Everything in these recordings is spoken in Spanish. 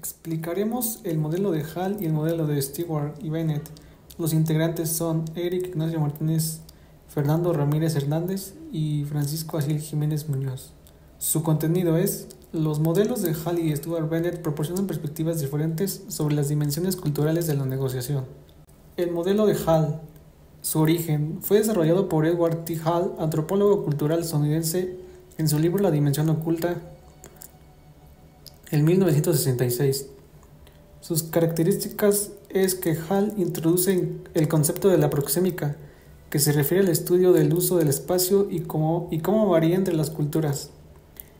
Explicaremos el modelo de Hall y el modelo de Stewart y Bennett. Los integrantes son Eric Ignacio Martínez, Fernando Ramírez Hernández y Francisco Asiel Jiménez Muñoz. Su contenido es: los modelos de Hall y Stewart Bennett proporcionan perspectivas diferentes sobre las dimensiones culturales de la negociación. El modelo de Hall. Su origen fue desarrollado por Edward T. Hall, antropólogo cultural estadounidense, en su libro La dimensión oculta, en 1966. Sus características es que Hall introduce el concepto de la proxémica, que se refiere al estudio del uso del espacio y cómo varía entre las culturas.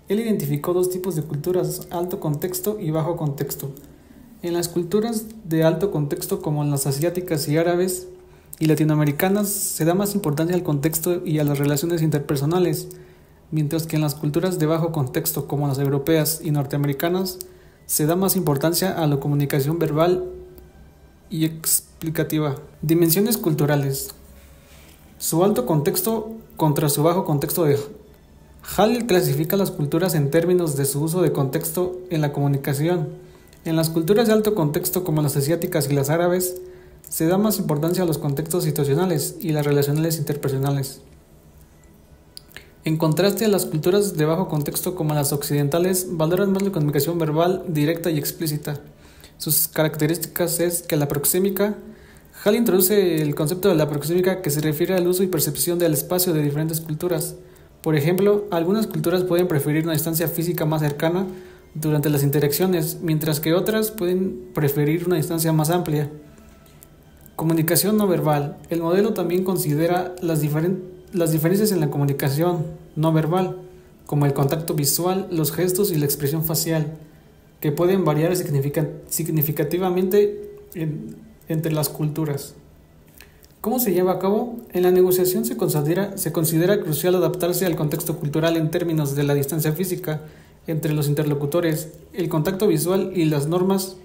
Él identificó dos tipos de culturas: alto contexto y bajo contexto. En las culturas de alto contexto, como en las asiáticas y árabes y latinoamericanas, se da más importancia al contexto y a las relaciones interpersonales, mientras que en las culturas de bajo contexto, como las europeas y norteamericanas, se da más importancia a la comunicación verbal y explicativa. Dimensiones culturales. Su alto contexto contra su bajo contexto de Hall clasifica las culturas en términos de su uso de contexto en la comunicación. En las culturas de alto contexto, como las asiáticas y las árabes, se da más importancia a los contextos situacionales y las relaciones interpersonales. En contraste, a las culturas de bajo contexto, como las occidentales, valoran más la comunicación verbal directa y explícita. Sus características es que la proxémica. Hall introduce el concepto de la proxémica, que se refiere al uso y percepción del espacio de diferentes culturas. Por ejemplo, algunas culturas pueden preferir una distancia física más cercana durante las interacciones, mientras que otras pueden preferir una distancia más amplia. Comunicación no verbal. El modelo también considera las diferencias en la comunicación no verbal, como el contacto visual, los gestos y la expresión facial, que pueden variar significativamente entre las culturas. ¿Cómo se lleva a cabo? En la negociación se considera crucial adaptarse al contexto cultural en términos de la distancia física entre los interlocutores, el contacto visual y las normas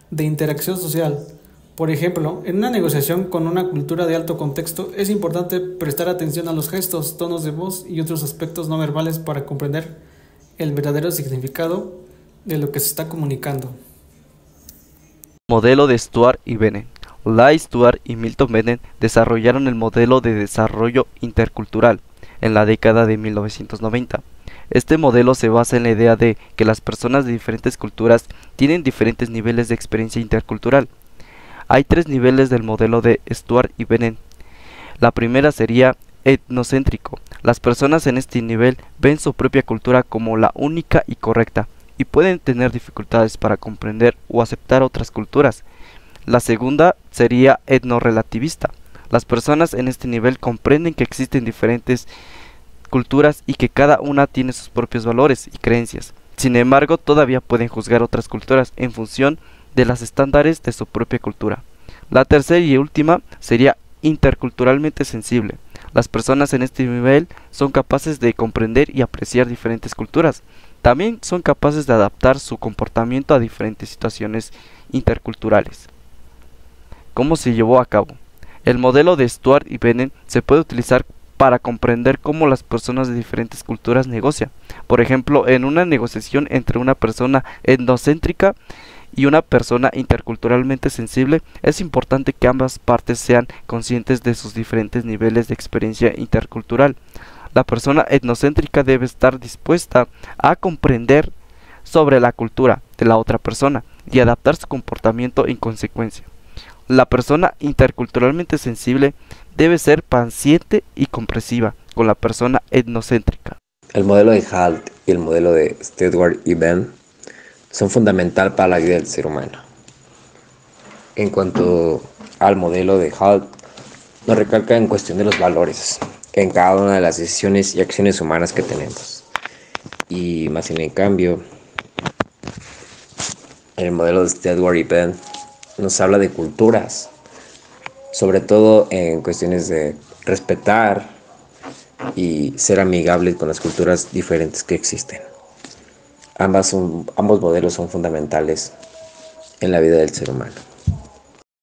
de interacción social. Por ejemplo, en una negociación con una cultura de alto contexto, es importante prestar atención a los gestos, tonos de voz y otros aspectos no verbales para comprender el verdadero significado de lo que se está comunicando. Modelo de Stewart y Bennett. Leigh Stewart y Milton Bennett desarrollaron el modelo de desarrollo intercultural en la década de 1990. Este modelo se basa en la idea de que las personas de diferentes culturas tienen diferentes niveles de experiencia intercultural. Hay tres niveles del modelo de Stewart y Bennett. La primera sería etnocéntrico. Las personas en este nivel ven su propia cultura como la única y correcta, y pueden tener dificultades para comprender o aceptar otras culturas. La segunda sería etnorelativista. Las personas en este nivel comprenden que existen diferentes culturas y que cada una tiene sus propios valores y creencias. Sin embargo, todavía pueden juzgar otras culturas en función de los estándares de su propia cultura. La tercera y última sería interculturalmente sensible. Las personas en este nivel son capaces de comprender y apreciar diferentes culturas. También son capaces de adaptar su comportamiento a diferentes situaciones interculturales. ¿Cómo se llevó a cabo? El modelo de Stewart y Bennett se puede utilizar para comprender cómo las personas de diferentes culturas negocian. Por ejemplo, en una negociación entre una persona etnocéntrica y una persona interculturalmente sensible, es importante que ambas partes sean conscientes de sus diferentes niveles de experiencia intercultural. La persona etnocéntrica debe estar dispuesta a comprender sobre la cultura de la otra persona y adaptar su comportamiento en consecuencia. La persona interculturalmente sensible debe ser paciente y comprensiva con la persona etnocéntrica. El modelo de Hall y el modelo de Stewart y Bennett son fundamental para la vida del ser humano. En cuanto al modelo de Hall, nos recalca en cuestión de los valores en cada una de las decisiones y acciones humanas que tenemos. Y más en cambio, el modelo de Stewart y Bennett nos habla de culturas, sobre todo en cuestiones de respetar y ser amigables con las culturas diferentes que existen. Ambos modelos son fundamentales en la vida del ser humano.